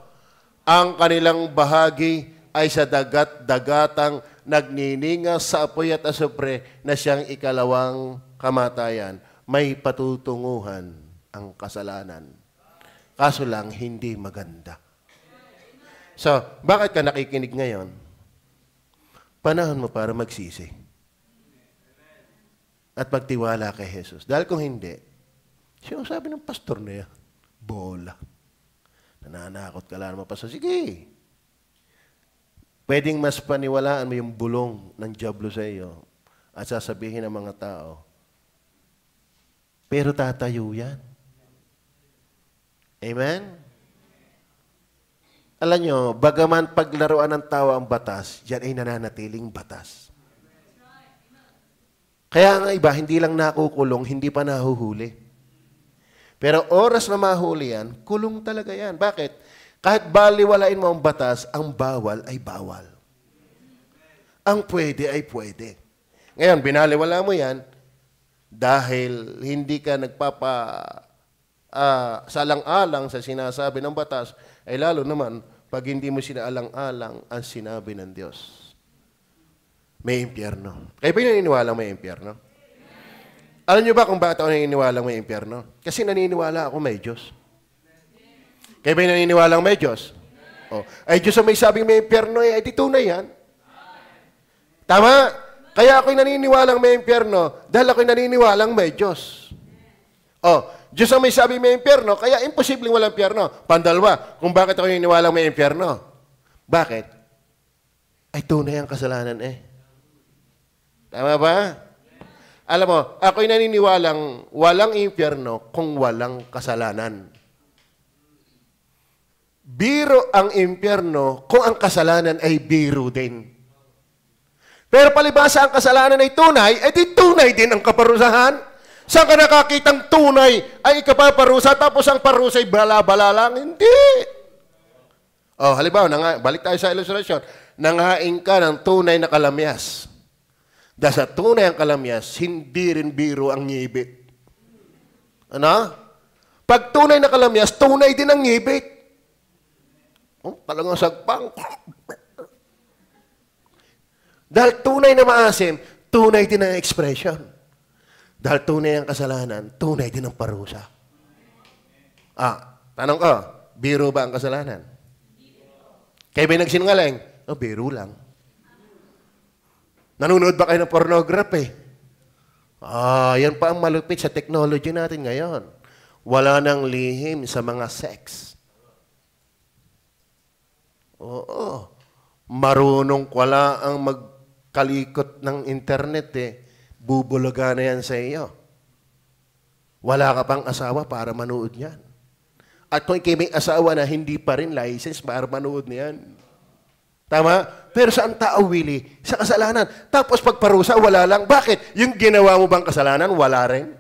ang kanilang bahagi ay sa dagat-dagatang nagniningas sa apoy at asupre na siyang ikalawang kamatayan. May patutunguhan ang kasalanan. Kaso lang, hindi maganda. So, bakit ka nakikinig ngayon? Panahon mo para magsisi. At magtiwala kay Jesus. Dahil kung hindi, sinasabi ng pastor na yan, bola. Nananakot ka lang naman, pastor. Sige. Pwedeng mas paniwalaan mo yung bulong ng dyablo sa iyo at sasabihin ng mga tao, pero tatayo yan. Amen? Alam nyo, bagaman paglaruan ng tao ang batas, yan ay nananatiling batas. Kaya nga iba, hindi lang nakukulong, hindi pa nahuhuli. Pero oras na mahuli yan, kulong talaga yan. Bakit? Kahit baliwalain mo ang batas, ang bawal ay bawal. Ang pwede ay pwede. Ngayon, binaliwala mo yan dahil hindi ka salang-alang sa sinasabi ng batas, ay lalo naman pag hindi mo sinaalang-alang ang sinabi ng Diyos. May impyerno. Kayo ba naniniwala may impyerno? Alam niyo ba kung bakit ako naniniwala may impyerno? Kasi naniniwala ako may Diyos. Kayo ba naniniwala may Diyos? Oh. Ay Diyos ang may sabing may impyerno, ay di tunay yan. Tama? Kaya ako'y naniniwalang may impyerno dahil ako'y naniniwalang may Diyos. Oh, Diyos ang may sabi may impyerno, kaya imposibleng walang impyerno. Pandalwa, kung bakit ako naniniwalang may impyerno. Bakit? Ay tunay ang kasalanan eh. Tama ba? Alam mo, ako'y naniniwalang walang impyerno kung walang kasalanan. Biro ang impyerno kung ang kasalanan ay biro din. Pero palibasa ang kasalanan ay tunay, di tunay din ang kaparusahan. Saan ka nakakitang tunay ay ikapaparusa tapos ang parusa ay bala-bala lang? Hindi. Oh, halimbawa, balik tayo sa ilustrasyon. Nangain ka ng tunay na kalamyas. Dahil sa tunay ang kalamyas, hindi rin biro ang ngibit. Ano? Pag tunay na kalamyas, tunay din ang ngibit. Oh, talagang sagpang. Dahil tunay na maasim, tunay din ang expression. Dahil tunay ang kasalanan, tunay din ang parusa. Tanong ko, biro ba ang kasalanan? Kayo ba'y nagsinungaling? Biro lang. Nanonood ba kayo ng pornography? Yan pa ang malupit sa technology natin ngayon. Wala nang lihim sa mga sex. Oo. Marunong wala ang magkalikot ng internet bubulaga na yan sa iyo. Wala ka pang asawa para manood niyan. At kung may asawa na hindi pa rin license para manood niyan. Tama? Pero saan tao, Willie? Sa kasalanan. Tapos pagparusa, wala lang. Bakit? Yung ginawa mo bang kasalanan, wala rin?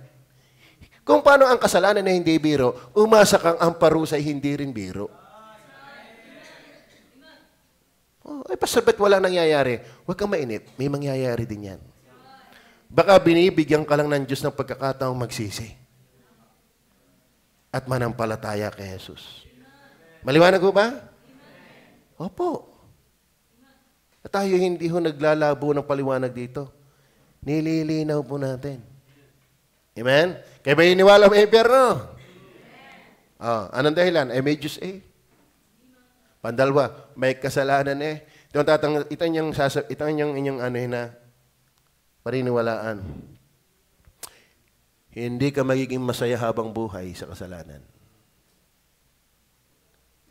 Kung paano ang kasalanan na hindi biro, umasa kang ang parusa ay hindi rin biro. Pastor, ba't wala nangyayari? Huwag kang mainip. May mangyayari din yan. Baka binibigyan ka lang ng Diyos ng pagkakataong magsisi. At manampalataya kay Jesus. Maliwanag ko ba? Opo. At tayo hindi ho naglalabo ng paliwanag dito. Nililinaw po natin. Amen? Kaya ba iniwala may impyerno? Anong dahilan? May Diyos Pandalwa, may kasalanan Ito yung inyong na paniniwalaan. Hindi ka magiging masaya habang buhay sa kasalanan.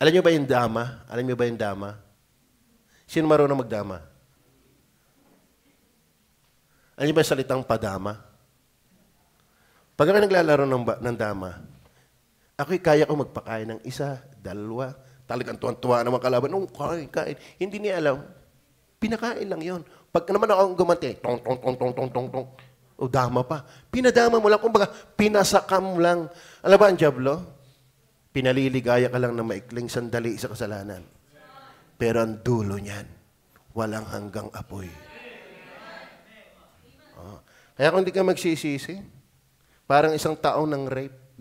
Alam niyo ba yung dama? Alam niyo ba yung dama? Sino marunong magdama? Alam niyo ba yung salitang padama? Pag ako naglalaro ng dama, ako'y kaya ko magpakain ng isa, dalawa, talagang tuwan-tuwa naman kalaban. Kain. Hindi niya alam. Pinakain lang yon. Pag naman ako gumanti, tong. O dama pa. Pinadama mo lang. Kumbaga, pinasaka mo lang. Alam ba ang diablo? Pinaliligaya ka lang na maikling sandali sa kasalanan. Pero ang dulo niyan, walang hanggang apoy. Kaya kung hindi ka magsisisi, parang isang taong ng rape,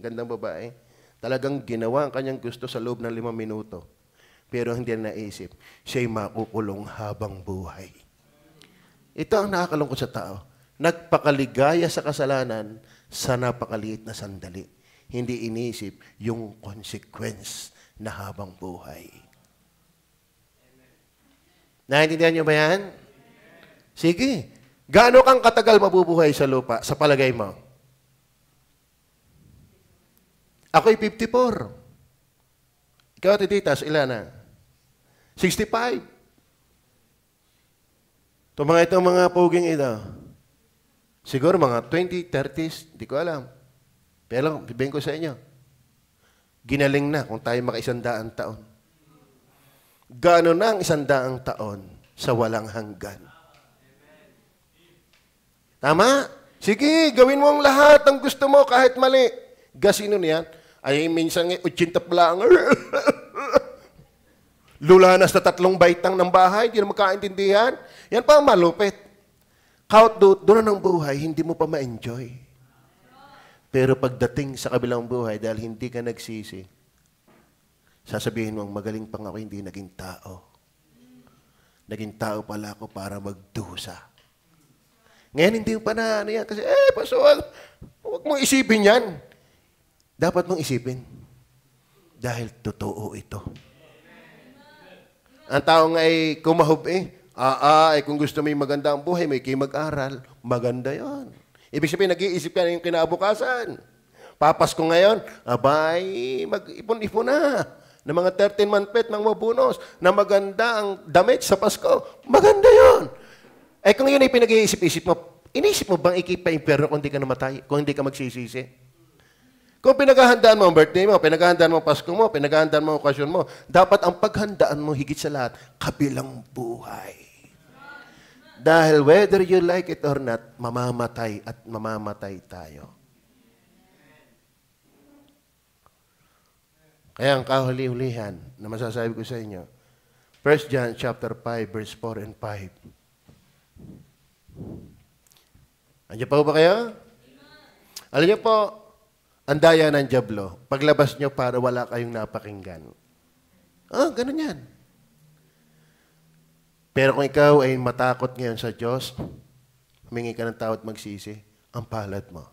gandang babae, talagang ginawa ang kanyang gusto sa loob ng 5 minuto. Pero hindi na naisip, siya'y makukulong habang buhay. Ito ang nakakalungkot sa tao. Nagpakaligaya sa kasalanan sa napakaliit na sandali. Hindi inisip yung consequence na habang buhay. Naintindihan niyo ba yan? Sige. Gaano kang katagal mabubuhay sa lupa, sa palagay mo? Ako'y 54. Ikaw, Tititas, ilan na? 65. Itong mga puging ito. Siguro mga 20, 30s, di ko alam. Pero lang, bibihin ko sa inyo. Ginaling na kung tayo maka-100 taon. gaano na ang 100 taon sa walang hanggan. Tama? Sige, gawin mo ang lahat ng gusto mo kahit mali. Gasino niyan? Ay, minsan nga, 80 pa lang. Lulanas na 3 baitang ng bahay, hindi na magkaintindihan. Yan pa ang malupit. Kahit doon ng buhay, hindi mo pa ma-enjoy. Pero pagdating sa kabilang buhay, dahil hindi ka nagsisi, sasabihin mo, magaling pang ako, hindi naging tao. Naging tao pala ako para magdusa. Ngayon, hindi pa na ano yan. Kasi, pasok, huwag mong isipin yan. Dapat mong isipin. Dahil totoo ito. Ang tao nga ay kumahub kung gusto mo yung maganda ang buhay, may kayo mag-aral, maganda yon. Ibig sabihin, nag-iisip ka na yung kinabukasan. Papasko ngayon, mag-ipon-ipon na. Na mga 13-month pet, mga bonus, na maganda ang damit sa Pasko. Maganda yon. Kung yun ay pinag-iisip-isip mo, inisip mo bang ikipa-impyerno kung hindi ka namatay, kung hindi ka magsisisi? Kung pinaghahandaan mo ang birthday mo, pinaghahandaan mo ang Pasko mo, pinaghahandaan mo ang okasyon mo, dapat ang paghandaan mo higit sa lahat, kabilang buhay. Dahil whether you like it or not, mamamatay at mamamatay tayo. Kaya ang kahuli-hulihan na masasabi ko sa inyo, 1 John chapter 5, verse 4 and 5. Andiyan pa ba kayo? Alam niyo po, ang daya ng dyablo, paglabas niyo para wala kayong napakinggan. Ganun yan. Pero kung ikaw ay matakot ngayon sa Diyos, humingi ka ng tawad magsisi, ang palad mo.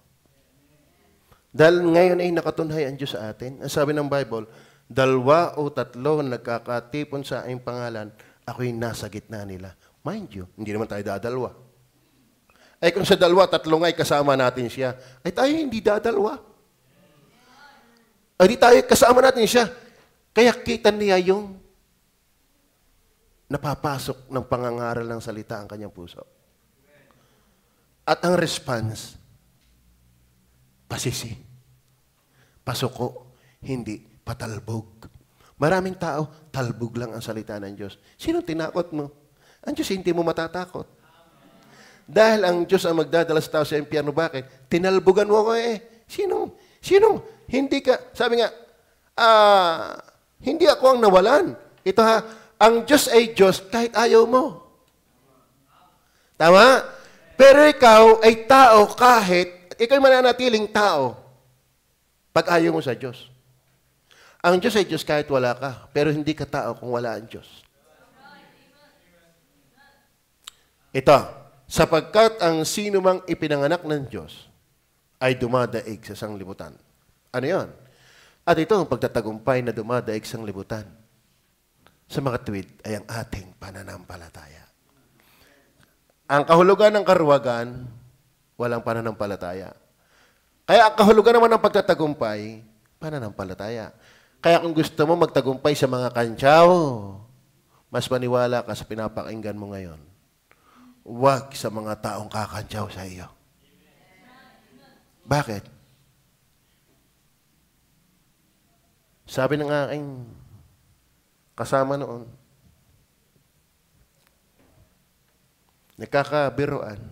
Dahil ngayon ay nakatunhay ang Diyos sa atin. Ang sabi ng Bible, 2 o 3 nagkakatipon sa aking pangalan, ako'y nasa gitna nila. Mind you, hindi naman tayo dadalwa. Kung sa 2, 3 ay kasama natin siya, ay tayo hindi dadalwa. Ay di tayo kasama natin siya. Kaya kita niya yung napapasok ng pangangaral ng salita ang kanyang puso. At ang response, pasisi, pasuko, hindi patalbog. Maraming tao, talbog lang ang salita ng Diyos. Sino tinakot mo? Ang Diyos hindi mo matatakot. Dahil ang Diyos ang magdadala sa tao sa impyerno, bakit? Tinalbugan mo ko Sinong hindi ka, sabi nga, hindi ako ang nawalan. Ito ang Diyos ay Diyos kahit ayaw mo. Tama? Pero ikaw ay tao kahit, ikaw ay mananatiling tao pag ayaw mo sa Diyos. Ang Diyos ay Diyos kahit wala ka, pero hindi ka tao kung wala ang Diyos. Ito, sapagkat ang sino mang ipinanganak ng Diyos ay dumadaig sa sanglibutan. Ano yon? At ito ang pagtatagumpay na dumadaig sa sanglibutan. Sa mga tuwid ay ang ating pananampalataya. Ang kahulugan ng karuwagan, walang pananampalataya. Kaya ang kahulugan naman ng pagtatagumpay, pananampalataya. Kaya kung gusto mo magtagumpay sa mga kantsaw, mas maniwala ka sa pinapakinggan mo ngayon. Huwag sa mga taong kakantsaw sa iyo. Bakit? Sabi ng aking kasama noon, nagkakabiruan,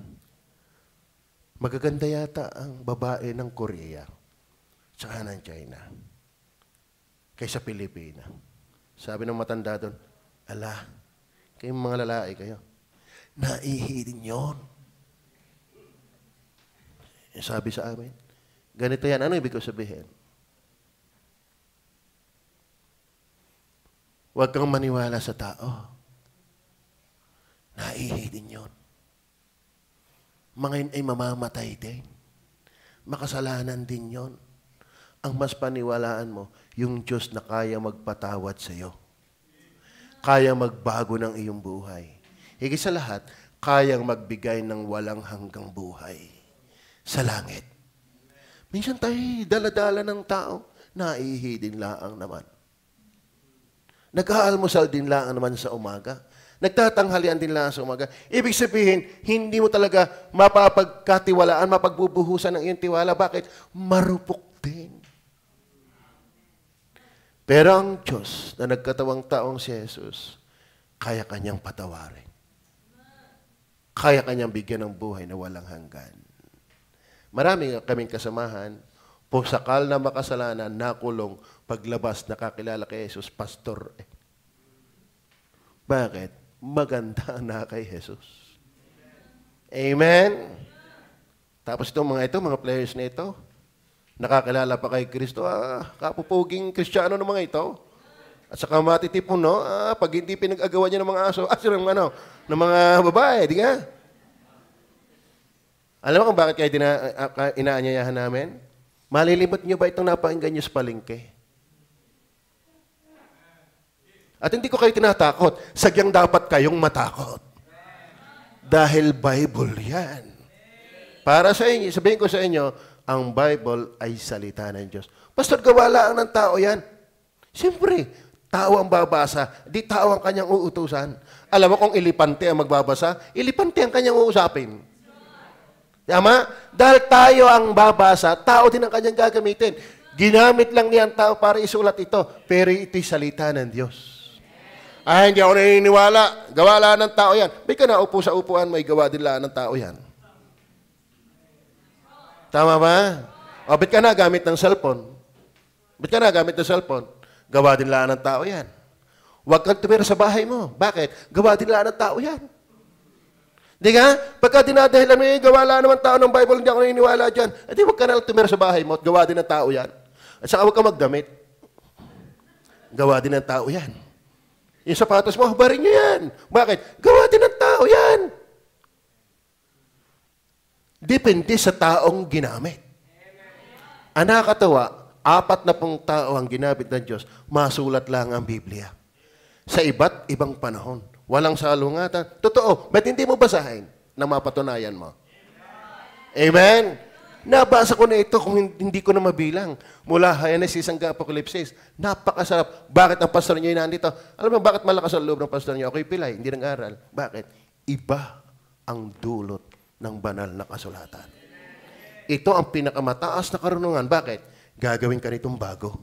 magaganda yata ang babae ng Korea tsaka ng China kaysa Pilipina. Sabi ng matanda doon, ala, kayong mga lalaki kayo, naihirin yun. Sabi sa amin, ganito yan, ano ibig ko sabihin? Huwag kang maniwala sa tao. Naihi din yun. Mga yun ay mamamatay din. Makasalanan din yun. Ang mas paniwalaan mo, yung Diyos na kaya magpatawad sa iyo. Kaya magbago ng iyong buhay. Higit sa lahat, kayang magbigay ng walang hanggang buhay sa langit. Minsan tayo dala-dala ng tao, naihi din laang naman. Nag-aalmusal din lang naman sa umaga. Nagtatanghalian din lang sa umaga. Ibig sabihin, hindi mo talaga mapapagkatiwalaan, mapagbubuhusan ng iyong tiwala. Bakit? Marupok din. Pero ang Diyos na nagkatawang taong si Jesus, kaya kanyang patawarin. Kaya kanyang bigyan ng buhay na walang hanggan. Marami kaming kasamahan, pusakal na makasalanan, nakulong, paglabas, nakakilala kay Jesus, pastor. Bakit? Maganda na kay Jesus. Amen? Tapos mga players na ito, nakakilala pa kay Kristo, kapupuging Kristiyano ng mga ito. At saka matitipon, no? Pag hindi pinag-agawan niya ng mga aso, ng mga babae, di nga? Alam mo kung bakit kayo inaanyayahan namin? Malilimot niyo ba itong napakinggan niyo sa palengke? At hindi ko kayo tinatakot. Sagyang dapat kayong matakot. Dahil Bible yan. Para sa inyo, sabihin ko sa inyo, ang Bible ay salita ng Diyos. Pastor, gawa lang ng tao yan. Siyempre, tao ang babasa, di tao ang kanyang uutusan. Alam mo kung ilipante ang magbabasa, ilipante ang kanyang uusapin. Tama? Dahil tayo ang babasa, tao din ang kanyang gagamitin. Ginamit lang niya ang tao para isulat ito, pero ito'y salita ng Diyos. Hindi ako naniniwala. Gawa lang ng tao yan. May ka na upo sa upuan, may gawa din lang ng tao yan. Tama ba? O, ba't ka na gamit ng cellphone? Ba't ka na gamit ng cellphone? Gawa din lang ng tao yan. Huwag kang tumira sa bahay mo. Bakit? Gawa din lang ng tao yan. Di nga? Pagka dinadahilan mo gawa lang naman tao ng Bible, hindi ako naniniwala dyan. Di huwag ka na lang tumira sa bahay mo at gawa din ng tao yan. At saka huwag ka magdamit. Gawa din ng tao yan. Yung sapatos mo, habarin nyo yan. Bakit? Gawa din ng tao yan. Depende sa taong ginamit. Ang nakakatawa, 40 tao ang ginamit ng Diyos, masulat lang ang Biblia. Sa iba't ibang panahon. Walang salungatan. Totoo, ba't hindi mo basahin na mapatunayan mo? Amen? Nabasa ko na ito kung hindi ko na mabilang. Mula Genesis hanggang Apocalypse. Napakasarap. Bakit ang pastor niyo nandito? Alam mo bakit malakas ang loob ng pastor niyo? Ako'y pilay, hindi nang-aral. Bakit? Iba ang dulot ng banal na kasulatan. Ito ang pinakamataas na karunungan. Bakit? Gagawin ka nitong bago.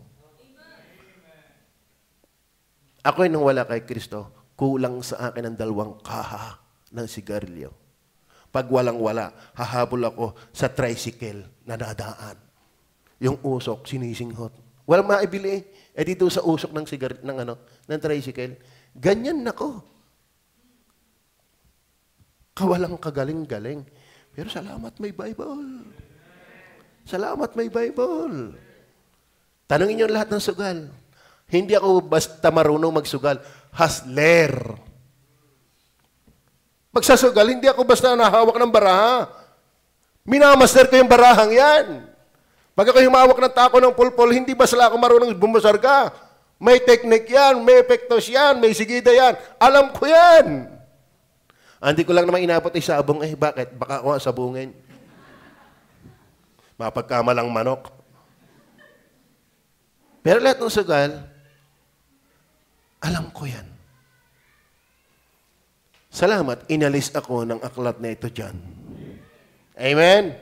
Ako'y nung wala kay Kristo, kulang sa akin ang 2 kaha ng sigarilyo. Pag walang-wala, hahabol ako sa tricycle na dadaan. Yung usok, sinisinghot. Walang maibili. Dito sa usok ng ng tricycle, ganyan nako. Kawalang kagaling-galing. Pero salamat may Bible. Salamat may Bible. Tanungin niyo lahat ng sugal. Hindi ako basta marunong magsugal. Hustler. Magsasugal, hindi ako basta nahawak ng baraha. Minamaster ko yung barahang yan. Pag ako humawak ng tako ng pulpol, hindi basta ako marunong bumasar ka. May technique yan, may epektos yan, may sigida yan. Alam ko yan. Hindi ko lang naman inabot ay sabong. Bakit? Baka ako sabungin. Mapagkamalang manok. Pero lahat ng sugal, alam ko yan. Salamat, inalis ako ng aklat na ito dyan. Amen?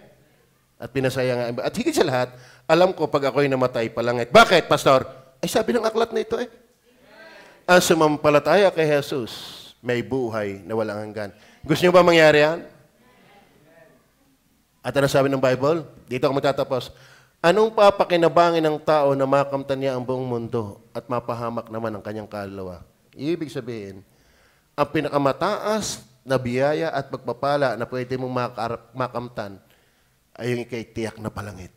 At pinasaya nga. At higit sa lahat, alam ko pag ako'y namatay palangit. Bakit, Pastor? Ay sabi ng aklat na ito Ang sumampalataya kay Jesus, may buhay na walang hanggan. Gusto niyo ba mangyari yan? At ano sabi ng Bible? Dito ako magtatapos. Anong papakinabangin ng tao na makamtan niya ang buong mundo at mapahamak naman ang kanyang kaluluwa? Ibig sabihin, ang pinakamataas na biyaya at pagpapala na pwede mong makamtan ay yung ikay-tiyak na palangit.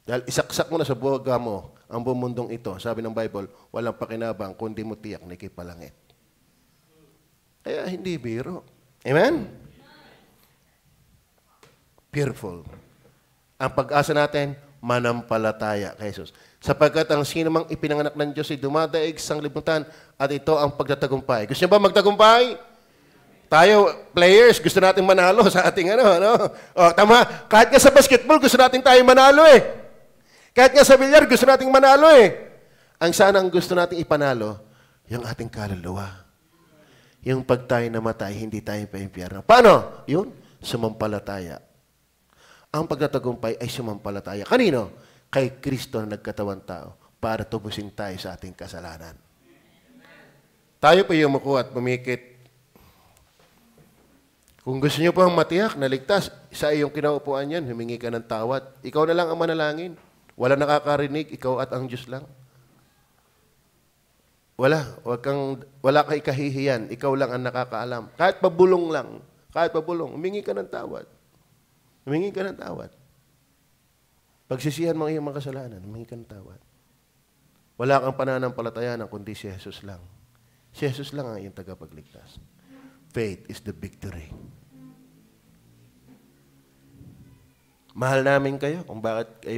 Dahil isaksak mo na sa buwaga mo ang buong mundong ito, sabi ng Bible, walang pakinabang kundi mo tiyak na ikay palangit. Kaya hindi biro. Amen? Fearful. Ang pag-asa natin, manampalataya kay Jesus. Sapagkat ang sino mang ipinanganak ng Diyos ay dumadaig sa libutan at ito ang pagtatagumpay. Gusto niyo ba magtagumpay? Tayo, players, gusto natin manalo sa ating tama. Kahit nga sa basketball, gusto natin tayo manalo Kahit nga sa bilyar, gusto natin manalo Ang sana ang gusto natin ipanalo, yung ating kaluluwa. Yung pag tayo namatay, hindi tayo pa-impyerno. Paano? Yun, sumampalataya. Ang pagtatagumpay ay sumampalataya. Kanino? Kay Kristo na nagkatawang tao. para tubusin tayo sa ating kasalanan. Tayo po yung muko at pumikit. Kung gusto niyo pang matiyak na ligtas, sa iyong kinaupuan yan, humingi ka ng tawad. Ikaw na lang ang manalangin. Wala nakakarinig, ikaw at ang Diyos lang. Wala kang ikahihiyan. Ikaw lang ang nakakaalam. Kahit pabulong lang, humingi ka ng tawad. Humingi ka ng tawad. Pagsisihan mo ang iyong mga kasalanan, humingi ka ng tawad. Wala kang pananampalataya kundi si Jesus lang. Si Jesus lang ang iyong tagapagligtas. Faith is the victory. Mahal namin kayo kung bakit kayo